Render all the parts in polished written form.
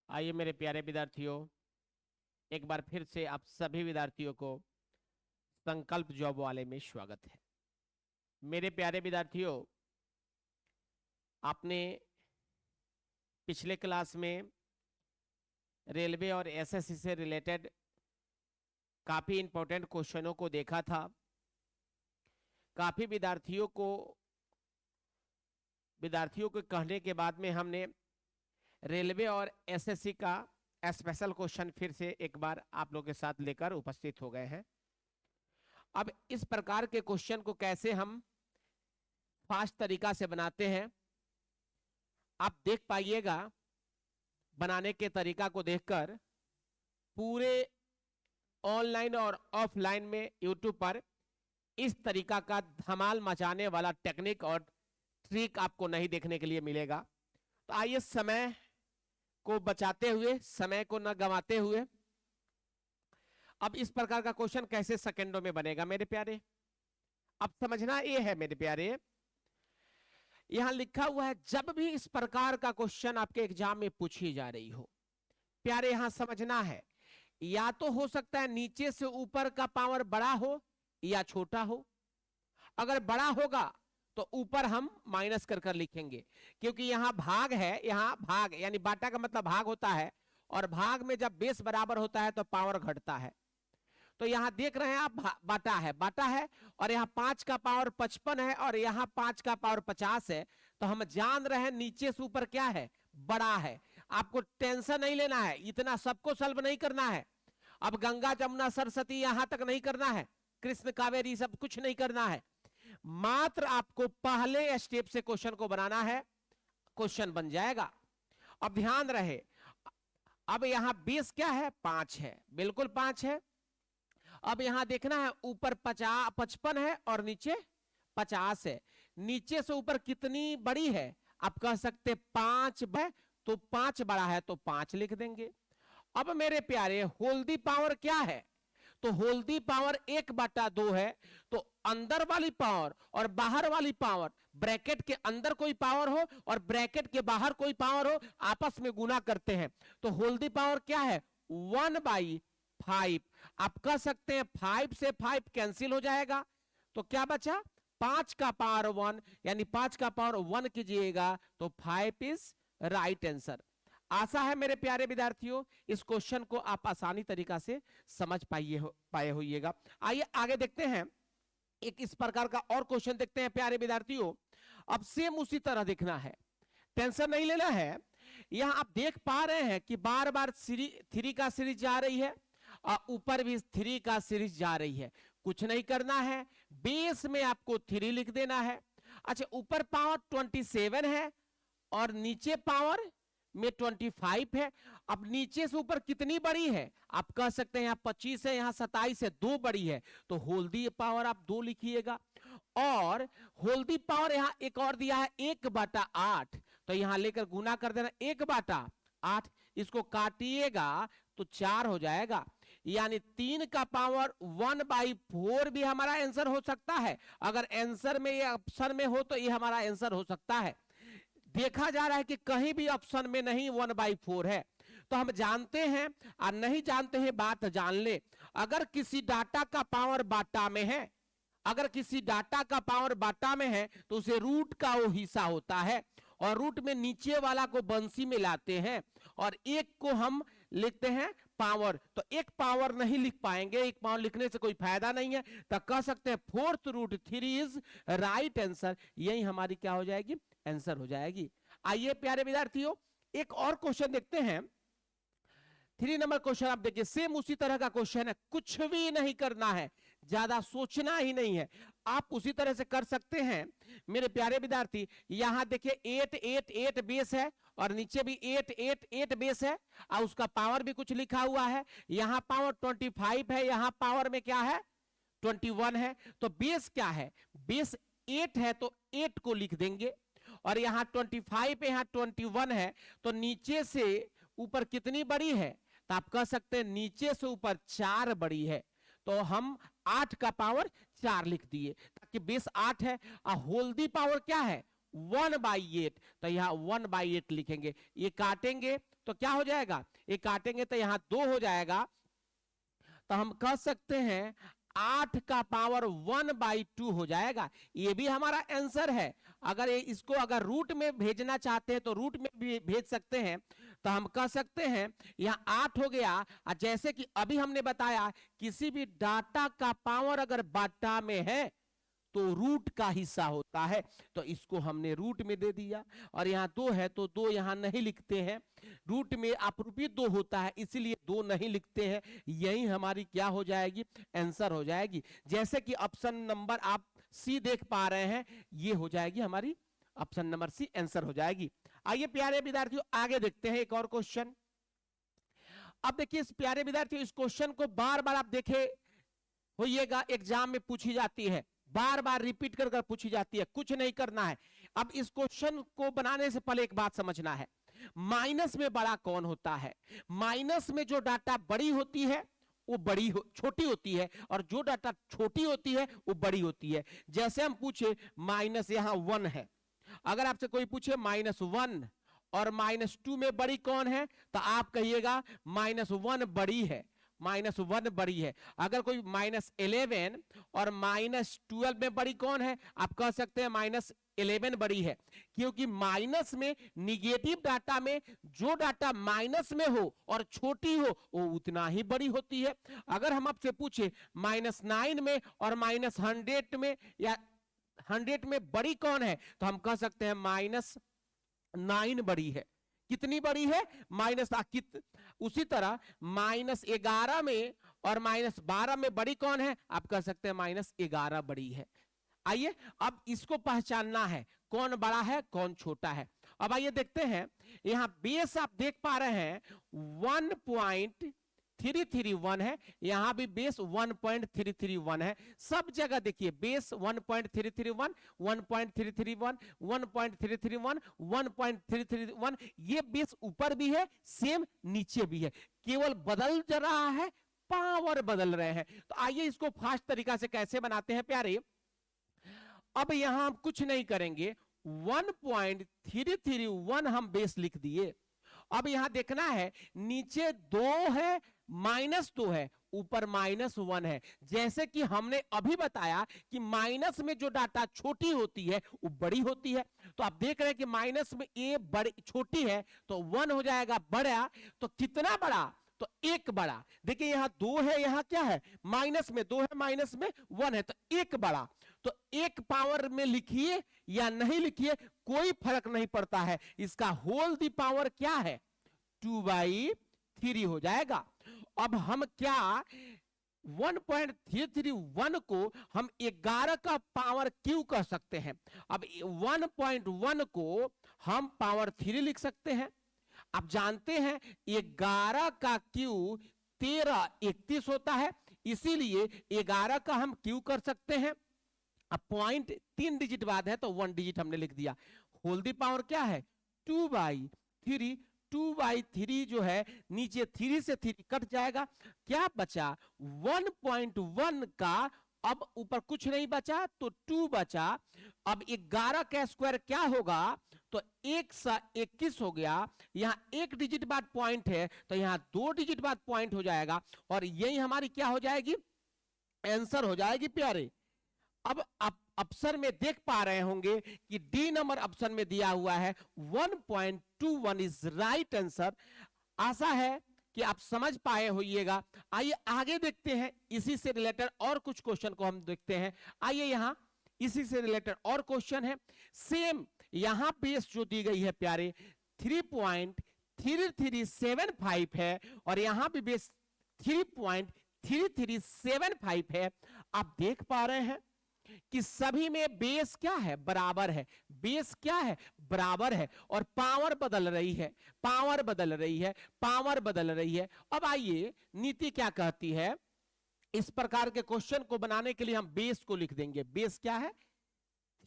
आइए मेरे प्यारे विद्यार्थियों, एक बार फिर से आप सभी विद्यार्थियों को संकल्प जॉब वाले में स्वागत है। मेरे प्यारे विद्यार्थियों, आपने पिछले क्लास में रेलवे और एसएससी से रिलेटेड काफी इंपॉर्टेंट क्वेश्चनों को देखा था। काफी विद्यार्थियों के कहने के बाद में हमने रेलवे और एसएससी का स्पेशल क्वेश्चन फिर से एक बार आप लोगों के साथ लेकर उपस्थित हो गए हैं। अब इस प्रकार के क्वेश्चन को कैसे हम फास्ट तरीका से बनाते हैं, आप देख पाइएगा। बनाने के तरीका को देखकर पूरे ऑनलाइन और ऑफलाइन में यूट्यूब पर इस तरीका का धमाल मचाने वाला टेक्निक और ट्रिक आपको नहीं देखने के लिए मिलेगा। तो आइए समय को बचाते हुए, समय को न गंवाते हुए, अब इस प्रकार का क्वेश्चन कैसे सेकंडों में बनेगा मेरे प्यारे, अब समझना ये है मेरे प्यारे। यहां लिखा हुआ है जब भी इस प्रकार का क्वेश्चन आपके एग्जाम में पूछी जा रही हो, प्यारे यहां समझना है, या तो हो सकता है नीचे से ऊपर का पावर बड़ा हो या छोटा हो। अगर बड़ा होगा तो ऊपर हम माइनस कर कर लिखेंगे, क्योंकि यहां भाग है, यहां भाग यानी बाटा का मतलब भाग होता है, और भाग में जब बेस बराबर होता है तो पावर घटता है। तो यहां देख रहे हैं आप बाटा है और यहां 5 का पावर 55 है और यहां 5 का पावर 50 है। तो हम जान रहे हैं नीचे से ऊपर क्या है, बड़ा है। आपको टेंशन नहीं लेना है, इतना सबको सॉल्व नहीं करना है। अब गंगा जमुना सरस्वती यहां तक नहीं करना है, कृष्ण कावेरी सब कुछ नहीं करना है, मात्र आपको पहले स्टेप से क्वेश्चन को बनाना है, क्वेश्चन बन जाएगा। अब ध्यान रहे, अब यहां बेस क्या है, 5 है, बिल्कुल 5 है। अब यहां देखना है ऊपर 55 है और नीचे 50 है। नीचे से ऊपर कितनी बड़ी है, आप कह सकते 5 है, तो 5 बड़ा है तो 5 लिख देंगे। अब मेरे प्यारे होल्डी पावर क्या है, तो होल्डी पावर 1/2 है। तो अंदर वाली पावर और बाहर वाली पावर, ब्रैकेट के अंदर कोई पावर हो और ब्रैकेट के बाहर कोई पावर हो, आपस में गुना करते हैं। तो होल्डी पावर क्या है, 1/5। आप कह सकते हैं 5 से 5 कैंसिल हो जाएगा, तो क्या बचा 5 का पावर 1, यानी 5 का पावर 1 कीजिएगा तो 5 इज राइट आंसर। आशा है मेरे प्यारे विद्यार्थियों इस क्वेश्चन को आप आसानी तरीका से समझ पाए होइएगा। आइए आगे देखते हैं, एक इस प्रकार का और क्वेश्चन देखते हैं प्यारे विद्यार्थियों। अब सेम उसी तरह देखना है, टेंशन नहीं लेना है। यहां आप देख पा रहे हैं कि बार बार 3 का सीरीज जा रही है और ऊपर भी 3 का सीरीज जा रही है। कुछ नहीं करना है, बेस में आपको 3 लिख देना है। अच्छा, ऊपर पावर 27 है और नीचे पावर में 25 है। अब नीचे से ऊपर कितनी बड़ी है, आप कह सकते हैं यहां 25 है, यहां 27 है, 2 बड़ी है, तो होल्डी पावर आप 2 लिखिएगा। और होल्डी पावर यहां एक और दिया है 1/8, तो यहां लेकर गुना कर देना 1/8, इसको काटिएगा तो 4 हो जाएगा, यानी 3 का पावर 1/4 भी हमारा आंसर हो सकता है। अगर आंसर में ये ऑप्शन में हो तो ये हमारा आंसर हो सकता है। देखा जा रहा है कि कहीं भी ऑप्शन में नहीं 1/4 है, तो हम जानते हैं और नहीं जानते हैं बात जान ले। अगर किसी डाटा का पावर बाटा में है, अगर किसी डाटा का पावर बाटा में है तो उसे रूट का वो हिस्सा होता है, और रूट में नीचे वाला को बंसी में लाते हैं और एक को हम लिखते हैं पावर। तो एक पावर नहीं लिख पाएंगे, एक पावर लिखने से कोई फायदा नहीं है, तो कह सकते हैं 4/3 इज राइट आंसर। यही हमारी क्या हो जाएगी, आंसर हो जाएगी। आइए प्यारे विद्यार्थियों एक और क्वेश्चन देखते हैं। 3 नंबर क्वेश्चन आप देखिए, सेम उसी तरह का क्वेश्चन है, कुछ भी नहीं करना है, ज्यादा सोचना ही नहीं है, आप उसी तरह से कर सकते हैं मेरे प्यारे विद्यार्थी। यहां देखिए 8 बेस है और नीचे भी 8 बेस है और उसका पावर भी कुछ लिखा हुआ है। यहां पावर 25 है, यहां पावर में क्या है 21 है। तो बेस क्या है, बेस 8 है तो 8 को लिख देंगे, और यहां 25 है, यहां 21 है, तो नीचे से ऊपर कितनी बड़ी है, तो आप कह सकते हैं नीचे से ऊपर 4 बड़ी है, तो हम 8 का पावर 4 लिख दिए, ताकि बेस 8 है और होल्डी पावर क्या है 1/8, तो यहाँ 1/8 लिखेंगे। ये काटेंगे तो क्या हो जाएगा, ये काटेंगे तो यहाँ 2 हो जाएगा, तो हम कह सकते हैं 8 का पावर 1/2 हो जाएगा। ये भी हमारा आंसर है। अगर इसको अगर रूट में भेजना चाहते हैं तो रूट में भी भेज सकते हैं। तो हम कह सकते हैं यहाँ 8 हो गया, और जैसे कि अभी हमने बताया किसी भी डाटा का पावर अगर बाटा में है तो रूट का हिस्सा होता है, तो इसको हमने रूट में दे दिया। और यहाँ 2 है तो 2 यहाँ नहीं लिखते हैं, रूट में अपरूपी 2 होता है इसलिए 2 नहीं लिखते हैं। यही हमारी क्या हो जाएगी, आंसर हो जाएगी। जैसे कि ऑप्शन नंबर आप सी देख पा रहे हैं, ये हो जाएगी हमारी ऑप्शन नंबर सी आंसर हो जाएगी। आइए प्यारे विद्यार्थियों आगे देखते हैं एक और क्वेश्चन। अब देखिए इस प्यारे विद्यार्थियों, इस क्वेश्चन को बार बार आप देखे होइएगा, एग्जाम में पूछी जाती है, बार बार रिपीट कर कर पूछी जाती है, कुछ नहीं करना है। अब इस क्वेश्चन को बनाने से पहले एक बात समझना है, माइनस में बड़ा कौन होता है। माइनस में जो डाटा बड़ी होती है वो छोटी होती है, और जो डाटा छोटी होती है वो बड़ी होती है। जैसे हम पूछे माइनस यहाँ 1 है, अगर आपसे कोई पूछे -1 और -2 में बड़ी कौन है, तो आप कहिएगा -1 बड़ी है, -1 बड़ी है। अगर कोई -11 और -12 में बड़ी कौन है, आप कह सकते हैं -11 बड़ी है। क्योंकि माइनस में निगेटिव डाटा में जो डाटा माइनस में हो और छोटी हो वो उतना ही बड़ी होती है। अगर हम आपसे पूछे -9 में और -100 में या 100 में बड़ी कौन है, तो हम कह सकते हैं -9 बड़ी है। कितनी बड़ी है, उसी तरह -11 में और -12 में बड़ी कौन है, आप कह सकते हैं -11 बड़ी है। आइए अब इसको पहचानना है कौन बड़ा है कौन छोटा है। अब आइए देखते हैं, यहां बेस आप देख पा रहे हैं 1.331 है, यहां भी बेस 1.331 है। सब जगह देखिए बेस 1.331, 1.331, 1.331, 1.331, ये बेस ऊपर भी है सेम नीचे भी है, केवल बदल रहा है, पावर बदल रहे हैं। तो आइए इसको फास्ट तरीका से कैसे बनाते हैं प्यारे। अब यहां हम कुछ नहीं करेंगे, 1.331 हम बेस लिख दिए। अब यहां देखना है नीचे 2 है, -2 है, ऊपर -1 है। जैसे कि हमने अभी बताया कि माइनस में जो डाटा छोटी होती है वो बड़ी होती है, तो आप देख रहे हैं कि माइनस में ए बड़ी छोटी है तो 1 हो जाएगा बड़ा। तो कितना बड़ा, तो 1 बड़ा। देखिए यहां 2 है, यहां क्या है, माइनस में 2 है, माइनस में 1 है, तो 1 बड़ा। तो 1 पावर में लिखिए या नहीं लिखिए कोई फर्क नहीं पड़ता है, इसका होल दी पावर क्या है, 2/3 हो जाएगा। अब हम क्या 1.331 को हम 11 का पावर क्यू कह सकते हैं। अब 1.1 को हम पावर 3 लिख सकते हैं। आप जानते हैं 11 का क्यू 1331 होता है, इसीलिए 11 का हम क्यू कर सकते हैं। अब पॉइंट 3 डिजिट बाद है तो 1 डिजिट हमने लिख दिया। होल दी पावर क्या है 2/3, 2/3 जो है नीचे 3 से 3 कट जाएगा, क्या बचा 1.1 का, अब ऊपर कुछ नहीं बचा तो 2 बचा। अब 11 का स्क्वायर क्या होगा, तो 121 हो गया। यहां 1 डिजिट बाद पॉइंट है तो यहां 2 डिजिट बाद पॉइंट हो जाएगा, और यही हमारी क्या हो जाएगी, आंसर हो जाएगी प्यारे। अब आप ऑप्शन में देख पा रहे होंगे कि डी नंबर ऑप्शन में दिया हुआ है 1.21 इज राइट आंसर। आशा है कि आप समझ पाए होइएगा। आइए आगे देखते हैं, इसी से रिलेटेड और कुछ क्वेश्चन को हम देखते हैं। आइए यहां इसी से रिलेटेड और क्वेश्चन है, सेम यहां बेस जो दी गई है प्यारे 3.3375 है, और यहां भी बेस 3.3375 है। आप देख पा रहे हैं कि सभी में बेस क्या है, बराबर है। बेस क्या है, बराबर है, और पावर बदल रही है, पावर बदल रही है, पावर बदल रही है। अब आइए नीति क्या कहती है, इस प्रकार के क्वेश्चन को बनाने के लिए हम बेस को लिख देंगे। बेस क्या है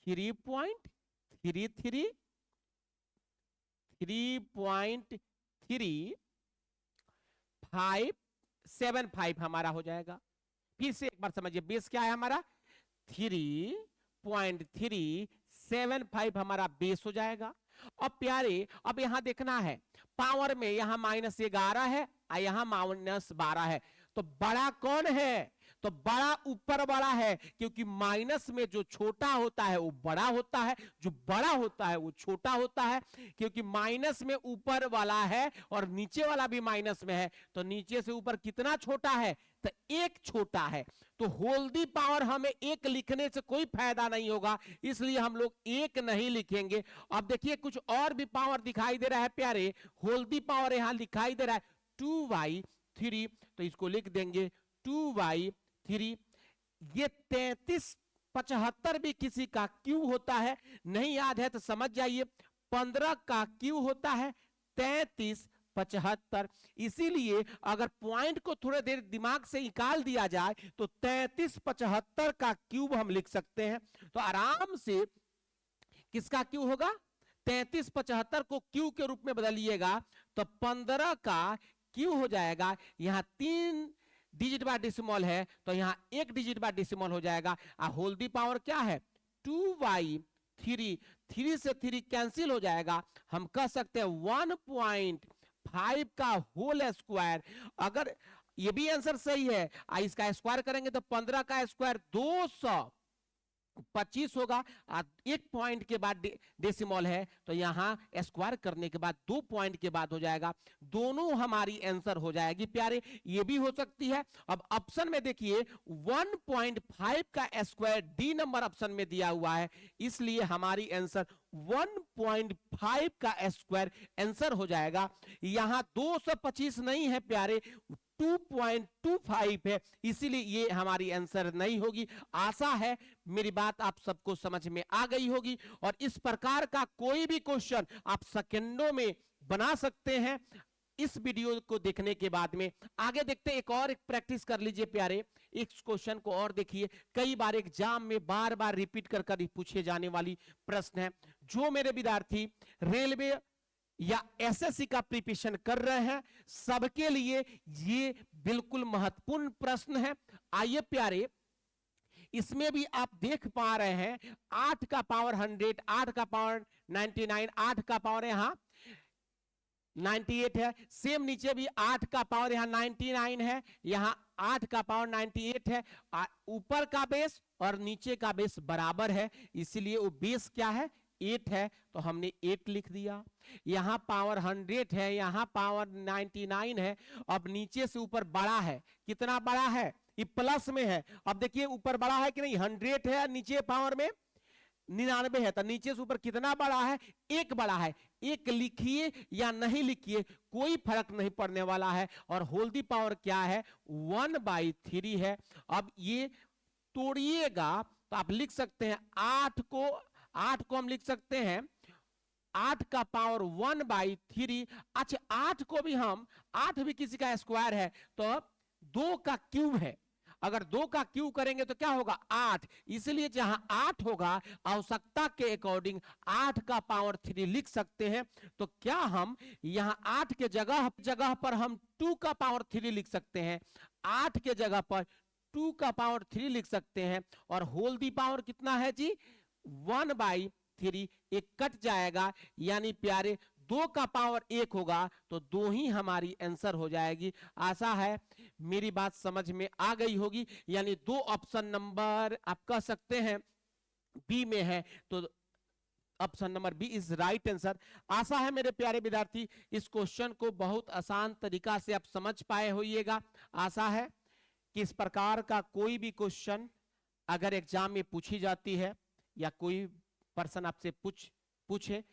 3.75 हमारा हो जाएगा। फिर से एक बार समझिए, बेस क्या है हमारा 3.375 75 हमारा बेस हो जाएगा। अब प्यारे अब यहां देखना है पावर में, यहां -11 है और यहां -12 है, तो बड़ा कौन है? तो बड़ा ऊपर वाला है, क्योंकि माइनस में जो छोटा होता है वो बड़ा होता है, जो बड़ा होता है वो छोटा होता है। क्योंकि माइनस में ऊपर वाला है और नीचे वाला भी माइनस में है, तो नीचे से ऊपर कितना छोटा है? तो एक छोटा है। तो होल दी पावर हमें एक लिखने से कोई फायदा नहीं होगा, इसलिए हम लोग एक नहीं लिखेंगे। अब देखिए कुछ और भी पावर दिखाई दे रहा है प्यारे, होल दी पावर यहां दिखाई दे रहा है 2y3, तो इसको लिख देंगे 2y3। ये 33 75 भी किसी का क्यू होता है, नहीं याद है तो समझ जाइए 15 का क्यू होता है 33 75। इसीलिए अगर पॉइंट को थोड़ी देर दिमाग से निकाल दिया जाए तो 33 75 का क्यूब हम लिख सकते हैं। तो आराम से किसका क्यू होगा? 33 75 को क्यू के रूप में बदलिएगा तो 15 का क्यू हो जाएगा। यहां 3 डिजिट बाय डेसिमल है तो यहां 1 डिजिट बाय डेसिमल हो जाएगा। होल दी पावर क्या है? 2y3, 3 से 3 कैंसिल हो जाएगा। हम कह सकते हैं 1.5 का होल स्क्वायर। अगर ये भी आंसर सही है, इसका स्क्वायर करेंगे तो 15 का स्क्वायर 225 होगा। 1 पॉइंट के बाद डेसिमल है तो यहां स्क्वायर करने के बाद 2 पॉइंट के बाद हो जाएगा। दोनों हमारी आंसर हो जाएगी प्यारे, ये भी हो सकती है। अब ऑप्शन में देखिए 1.5 का स्क्वायर डी नंबर ऑप्शन में दिया हुआ है, इसलिए हमारी आंसर 1.5 का स्क्वायर आंसर हो जाएगा। यहां 225 नहीं है प्यारे, 2.25 है, इसीलिए ये हमारी आंसर नहीं होगी। आशा है मेरी बात आप सबको समझ में आ गई होगी। और इस प्रकार का कोई भी क्वेश्चन आप सेकंडों में बना सकते हैं इस वीडियो को देखने के बाद में। आगे देखते हैं, एक प्रैक्टिस कर लीजिए प्यारे। इस क्वेश्चन को और देखिए, कई बार एग्जाम में बार बार रिपीट कर पूछे जाने वाली प्रश्न है। जो मेरे विद्यार्थी रेलवे या एसएससी का प्रिपरेशन कर रहे हैं सबके लिए ये बिल्कुल महत्वपूर्ण प्रश्न है। आइए प्यारे, इसमें भी आप देख पा रहे हैं 8 का पावर 100, 8 का पावर 99, 8 का पावर यहां 98 है। सेम नीचे भी 8 का पावर यहां 99 है, यहां 8 का पावर 98 है। ऊपर का बेस और नीचे का बेस बराबर है, इसीलिए वो बेस क्या है? 8 है, तो हमने 8 लिख दिया। यहां पावर 100 है, यहां पावर 99 है। अब नीचे से ऊपर बड़ा है, कितना बड़ा है? ये प्लस में है। अब देखिए ऊपर बड़ा है कि नहीं? 100 है, नीचे पावर में 99 है, तो नीचे से ऊपर कितना बड़ा है? 1 बड़ा है। 1 लिखिए या नहीं लिखिए कोई फर्क नहीं पड़ने वाला है। और होल दी पावर क्या है? 1/3 है। अब ये तोड़िएगा तो आप लिख सकते हैं 8 को हम लिख सकते हैं 8 का पावर 1/3। अच्छा 8 को भी हम 8 भी किसी का स्क्वायर है तो 2 का क्यूब है। अगर 2 का क्यूब करेंगे तो क्या होगा? 8। इसलिए जहां 8 होगा आवश्यकता के अकॉर्डिंग 8 का पावर 3 लिख सकते हैं। तो क्या हम यहां 8 के जगह पर हम 2 का पावर 3 लिख सकते हैं? 8 के जगह पर 2 का पावर 3 लिख सकते हैं। और होल दी पावर कितना है जी? 1/3। एक कट जाएगा, यानी प्यारे 2 का पावर 1 होगा तो 2 ही हमारी आंसर हो जाएगी। आशा है मेरी बात समझ में आ गई होगी। यानी 2 ऑप्शन नंबर आप कह सकते हैं बी में है, तो option number B is right answer. आशा है मेरे प्यारे विद्यार्थी इस क्वेश्चन को बहुत आसान तरीका से आप समझ पाए होइएगा। आशा है कि इस प्रकार का कोई भी क्वेश्चन अगर एग्जाम में पूछी जाती है या कोई पर्सन आपसे पूछे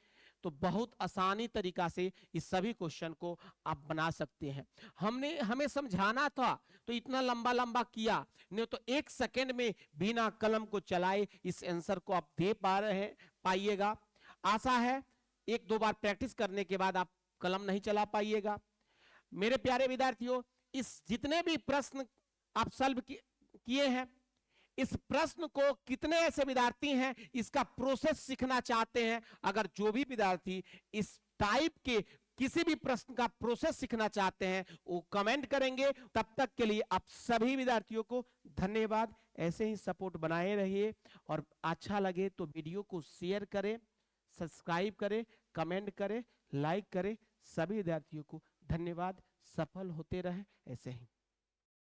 तो बहुत आसानी तरीका से इस सभी क्वेश्चन को आप बना सकते हैं। हमें समझाना था तो इतना लंबा लंबा किया, नहीं तो 1 सेकंड में बिना कलम को चलाए इस आंसर को आप दे पाइएगा। आशा है 1-2 बार प्रैक्टिस करने के बाद आप कलम नहीं चला पाइएगा। मेरे प्यारे विद्यार्थियों, इस जितने भी प्रश्न आप सॉल्व किए हैं, इस प्रश्न को कितने ऐसे विद्यार्थी हैं इसका प्रोसेस सीखना चाहते हैं? अगर जो भी विद्यार्थी इस टाइप के किसी भी प्रश्न का प्रोसेस सीखना चाहते हैं वो कमेंट करेंगे। तब तक के लिए आप सभी विद्यार्थियों को धन्यवाद। ऐसे ही सपोर्ट बनाए रहिए और अच्छा लगे तो वीडियो को शेयर करें, सब्सक्राइब करें, कमेंट करें, लाइक करें। सभी विद्यार्थियों को धन्यवाद। सफल होते रहे ऐसे ही।